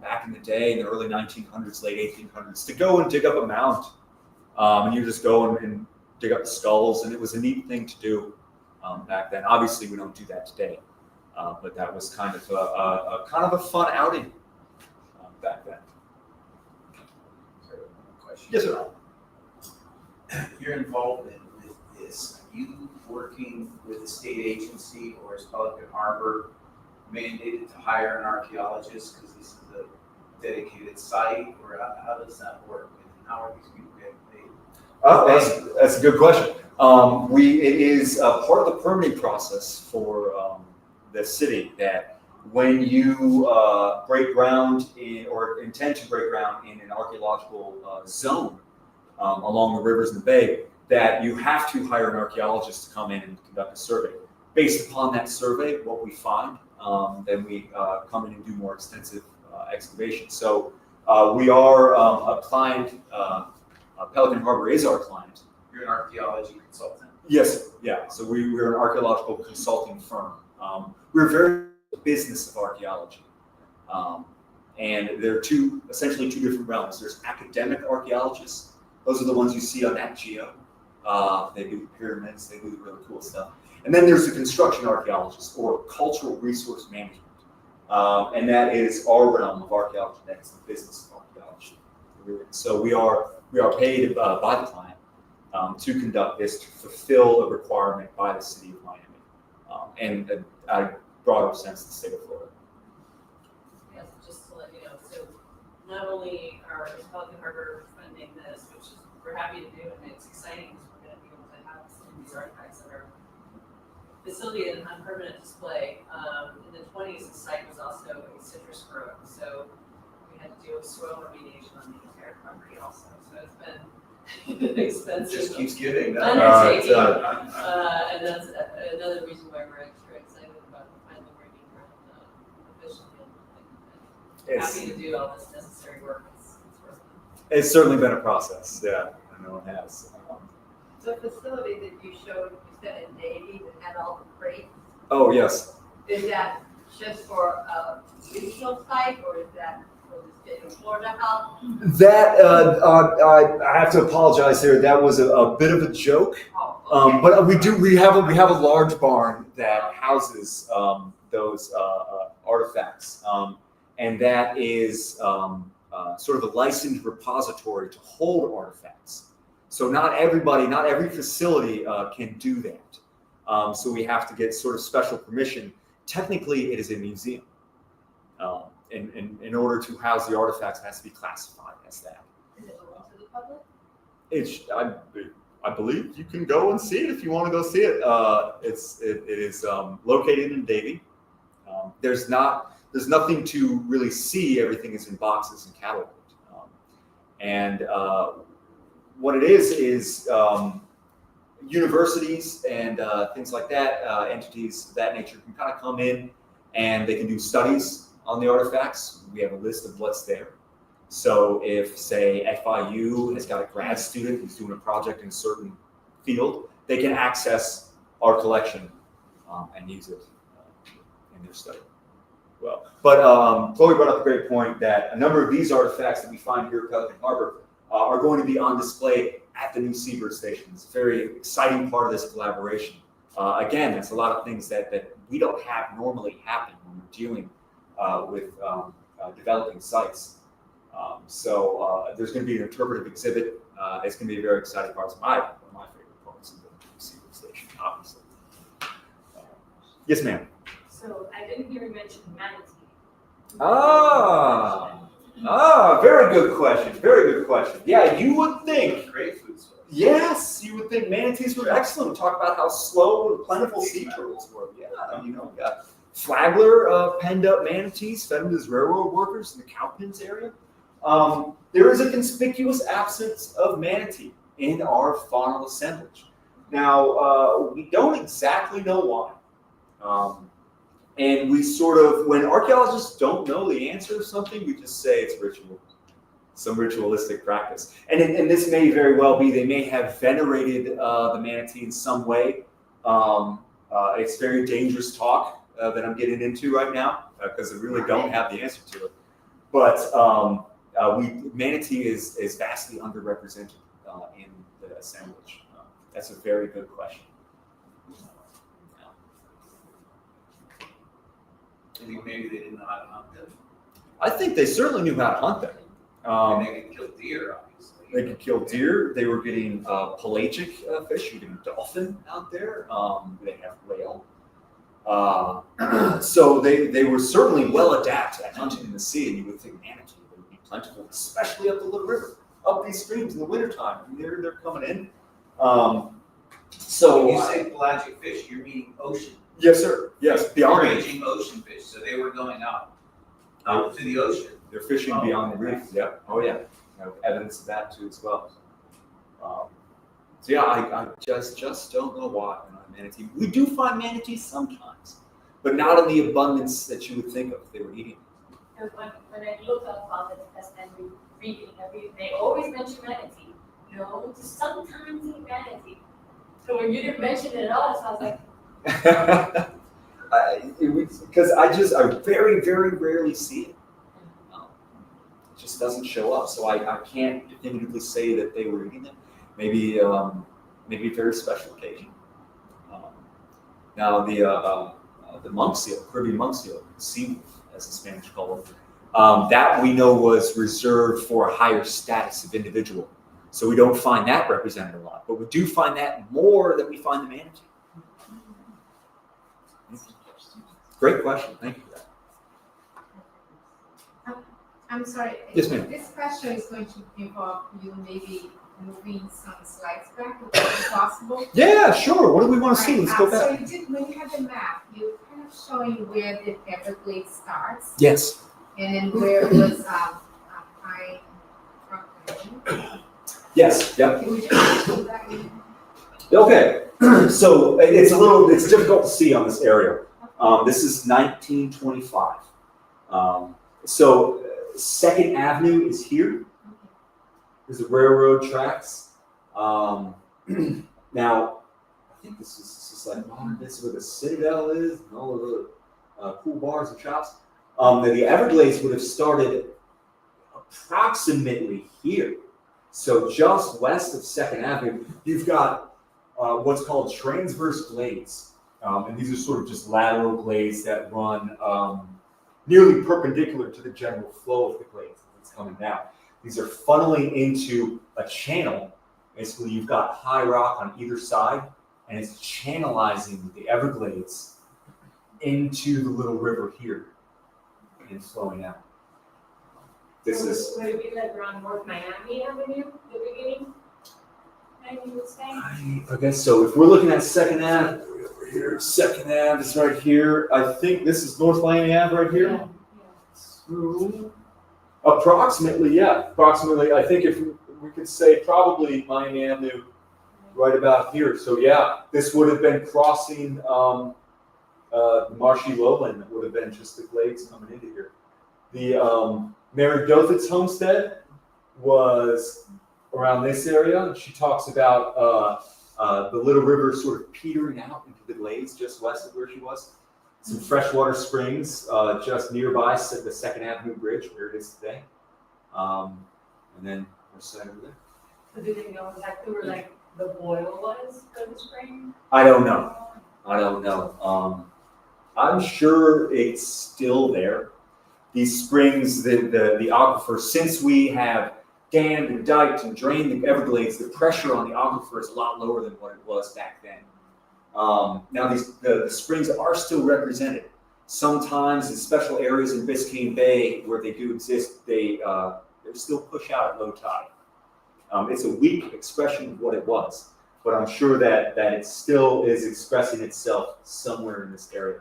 back in the day, in the early 1900s, late 1800s, to go and dig up a mound. And you just go and dig up the skulls, and it was a neat thing to do back then. Obviously, we don't do that today, but that was kind of a fun outing back then. Question. Yes, sir. Your involvement with this, are you working with a state agency or is Pelican Harbor mandated to hire an archaeologist because this is a dedicated site, or how does that work? And how are these people getting paid? Oh, that's a good question. It is part of the permitting process for the city that when you break ground in, or intend to break ground in an archaeological zone along the rivers and the bay, that you have to hire an archaeologist to come in and conduct a survey. Based upon that survey, what we find, then we come in and do more extensive excavation. So we are a client. Pelican Harbor is our client. You're an archaeology consultant? Yes, yeah. So we're an archaeological consulting firm. We're very business of archaeology. And there are essentially two different realms. There's academic archaeologists. Those are the ones you see on Nat Geo. They do the pyramids, they do the really cool stuff. And then there's the construction archaeologists, or cultural resource management. And that is our realm of archaeology. That's the business of archaeology. So we are paid by the client to conduct this, to fulfill a requirement by the city of Miami, and a broader sense, the state of Florida. Yes, just to let you know, so not only is Pelican Harbor funding this, which we're happy to do, and it's exciting because we're going to be able to have some of these artifacts that are facility on permanent display. In the 20s, the site was also a citrus grove, so we had to do a soil remediation on the entire property also. So it's been expensive. Just keeps giving. Undertaking. And that's another reason why we're extra excited about finally bringing ground officially. And happy to do all this necessary work. It's worth it. It's certainly been a process, yeah, I know it has. The facility that you showed, you said in Navy that had all the crates, Oh, yes. is that just for a regional site or is that for the state of Florida? How? That, I have to apologize there. That was a bit of a joke. Oh, okay. But we have a large barn that houses those artifacts, and that is sort of a licensed repository to hold artifacts. So not every facility can do that. So we have to get sort of special permission. Technically, it is a museum. In order to house the artifacts, it has to be classified as that. Is it open to the public? I believe you can go and see it if you want to go see it. It is located in Davie. There's nothing to really see. Everything is in boxes and cataloged. What it is universities and things like that, entities of that nature can kind of come in and they can do studies on the artifacts. We have a list of what's there. So if, say, FIU has got a grad student who's doing a project in a certain field, they can access our collection and use it in their study. Well, but Chloe brought up a great point that a number of these artifacts that we find here at Pelican Harbor are going to be on display at the new Seabird station. It's a very exciting part of this collaboration. Again, there's a lot of things that we don't have normally happen when we're dealing with developing sites. So there's going to be an interpretive exhibit. It's going to be a very exciting part. It's one of my favorite parts of the Seabird station, obviously. Yes, ma'am. So I didn't hear you mention manatee. Very good question. Very good question. Yeah, you would think. Great food source. Yes, you would think manatees were excellent. Talk about how slow and plentiful sea turtles were. Yeah, we got Flagler penned up manatees, fed them to his railroad workers in the Cowpens area. There is a conspicuous absence of manatee in our faunal assemblage. Now, we don't exactly know why. And we sort of, when archaeologists don't know the answer to something, we just say it's ritual, some ritualistic practice. And this may very well be, they may have venerated the manatee in some way. It's very dangerous talk that I'm getting into right now, because I really don't have the answer to it. But manatee is vastly underrepresented in the assemblage. That's a very good question. I think maybe they didn't know how to hunt them. I think they certainly knew how to hunt them. And they could kill deer, obviously. They could kill deer. They were getting pelagic fish, you get dolphin out there. They have whale. So they were certainly well adapted at hunting in the sea, and you would think manatee would be plentiful, especially up the Little River, up these streams in the wintertime. I mean, they're coming in. So When you say pelagic fish, you're meaning ocean. yes, sir. Yes, beyond the reef. Raging ocean fish, so they were going out to the ocean. They're fishing beyond the reef. Yeah. Oh, yeah. I have evidence of that too as well. So yeah, I just don't know why manatee. We do find manatees sometimes, but not in the abundance that you would think of if they were eating. And when I look up on the Tequesta and reading everything, they always mention manatee. No, to sometimes eat manatee. So when you didn't mention it at all, so I was like, Because I very, very rarely see it. It just doesn't show up, so I can't definitively say that they were eating them. Maybe maybe a very special occasion. Now the monk seal, Caribbean monk seal, sea wolf, as the Spanish call it, that we know was reserved for a higher status of individual. So we don't find that represented a lot, but we do find that more than we find the manatee. Great question. Thank you for that. I'm sorry. Yes, ma'am. This question is going to involve you maybe moving some slides back, if that's possible. Yeah, sure. What do we want to see? Let's go back. So you did, when you had the map, you were kind of showing where the Everglades starts, Yes. and then where it was high. Yes. Yep. Can we just go back in? Okay. So it's difficult to see on this area. This is 1925. So Second Avenue is here. There's the railroad tracks. Now, I think this is like this is where the Citadel is, and all of the cool bars and shops. The Everglades would have started approximately here. So just west of Second Avenue, you've got what's called transverse glades. And these are sort of just lateral glades that run nearly perpendicular to the general flow of the glades that's coming down. These are funneling into a channel. Basically, you've got high rock on either side, and it's channelizing the Everglades into the little river here and flowing out. This is. would it be like around North Miami Avenue, the beginning? And you would say? I guess so. If we're looking at Second Ave, over here, Second Ave is right here. I think this is North Miami Ave right here. So, approximately, yeah. Approximately, I think if we could say probably Miami Avenue right about here. So yeah, this would have been crossing the marshy lowland. That would have been just the glades coming into here. The Mary Dothet's homestead was around this area. She talks about the Little River sort of petering out into the glades just west of where she was. Some freshwater springs just nearby the Second Avenue Bridge, where it is today. And then we're set over there. So do they know exactly where like the boil was for the spring? I don't know. I'm sure it's still there. These springs, the aquifer, since we have dammed and diked and drained the Everglades, the pressure on the aquifer is a lot lower than what it was back then. Now the springs are still represented. Sometimes in special areas in Biscayne Bay where they do exist, they still push out at low tide. It's a weak expression of what it was, but I'm sure that it still is expressing itself somewhere in this area.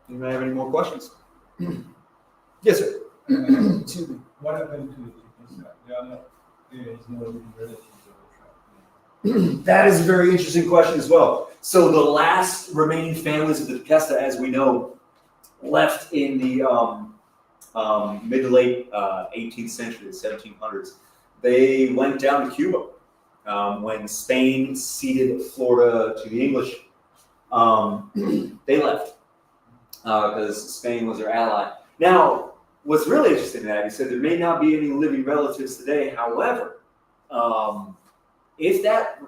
Anybody have any more questions? Yes, sir. Excuse me. what happened to Tequesta? There is no living relative to the That is a very interesting question as well. So the last remaining families of the Tequesta, as we know, left in the mid to late 18th century, the 1700s. They went down to Cuba when Spain ceded Florida to the English. They left because Spain was their ally. Now, what's really interesting in that, he said there may not be any living relatives today. However, if that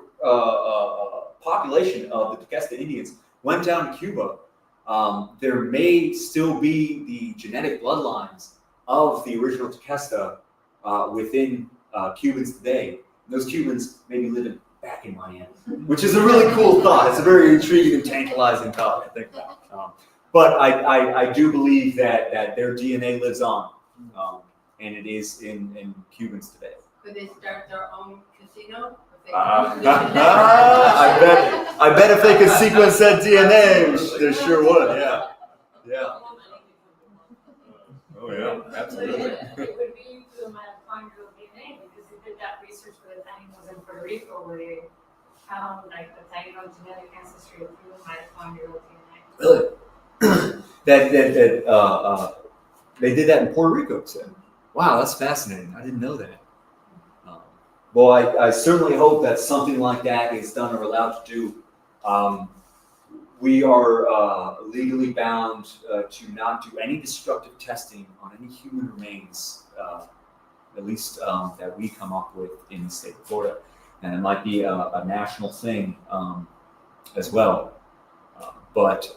population of the Tequesta Indians went down to Cuba, there may still be the genetic bloodlines of the original Tequesta within Cubans today. And those Cubans may be living back in Miami, which is a really cool thought. It's a very intriguing and tantalizing thought to think about. But I do believe that their DNA lives on, and it is in Cubans today. Could they start their own casino? I bet if they could sequence that DNA, they sure would. Yeah. Oh yeah, absolutely. It would be to the mitochondrial DNA because they did that research for the animals in Puerto Rico where they found like the tangled genetic ancestry of human mitochondrial DNA. Really? They did that in Puerto Rico. So. Wow, that's fascinating. I didn't know that. Well, I certainly hope that something like that is done or allowed to do. We are legally bound to not do any destructive testing on any human remains, at least that we come up with in the state of Florida. And it might be a national thing as well. But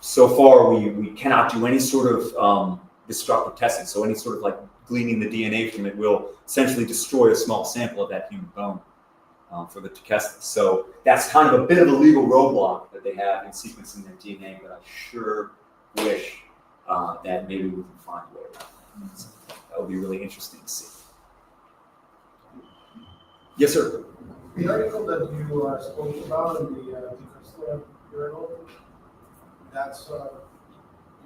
so far, we cannot do any sort of destructive testing. So any sort of like gleaning the DNA from it will essentially destroy a small sample of that human bone for the Tequesta. So that's kind of a bit of a legal roadblock that they have in sequencing their DNA, but I sure wish that maybe we can find a way around that. So that would be really interesting to see. Yes, sir. The article that you spoke about in the Tequesta journal, that's,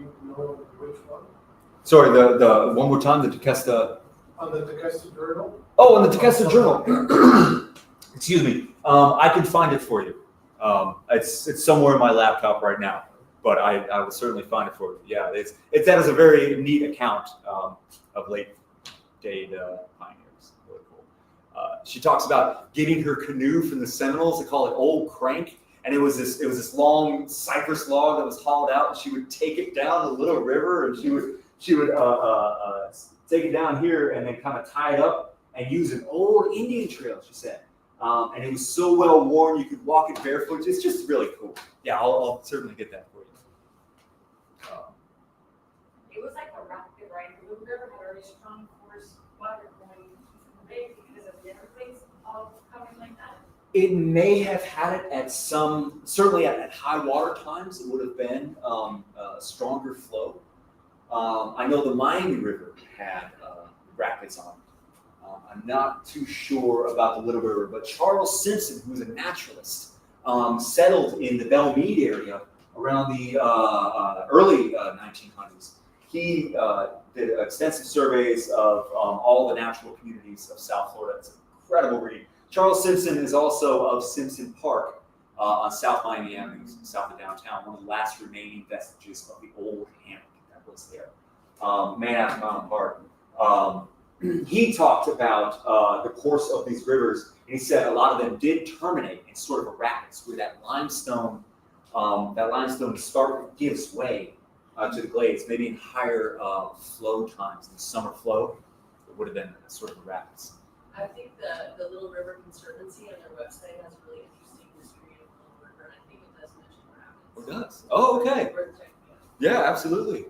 you know which one? Sorry, the one more time, the Tequesta. On the Tequesta journal? Oh, on the Tequesta journal. Excuse me. I can find it for you. It's somewhere in my laptop right now, but I will certainly find it for you. Yeah, that is a very neat account of late day pioneers. Really cool. She talks about getting her canoe from the Seminoles. They call it Old Crank, and it was this long cypress log that was hauled out, and she would take it down the little river, and she would take it down here and then kind of tie it up and use an old Indian trail, she said. And it was so well worn, you could walk it barefoot. It's just really cool. Yeah, I'll certainly get that for you. It was like a rapid, right? The river had a very strong force water going into the bay because of the Everglades all coming like that. It may have had it at certainly at high water times, it would have been a stronger flow. I know the Miami River had rapids on it. I'm not too sure about the Little River, but Charles Simpson, who was a naturalist, settled in the Belmead area around the early 1900s. He did extensive surveys of all the natural communities of South Florida. It's an incredible read. Charles Simpson is also of Simpson Park on South Miami Avenue, south of downtown, one of the last remaining vestiges of the old hammock that was there. Man after Mountain Park. He talked about the course of these rivers, and he said a lot of them did terminate in sort of a rapids where that limestone gives way to the glades, maybe in higher flow times in summer flow. It would have been sort of a rapids. I think the Little River Conservancy on their website has a really interesting history of the Little River, and I think it does mention rapids. It does. Oh, okay. Worth checking out. Yeah, absolutely.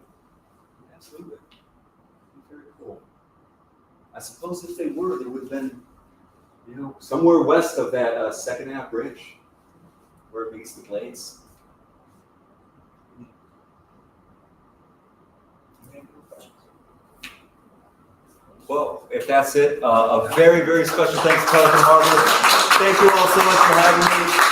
Absolutely. Very cool. I suppose if they were, they would have been, somewhere west of that Second Ave Bridge, where it meets the glades. Well, if that's it, a very, very special thanks to Pelican Harbor. Thank you all so much for having me.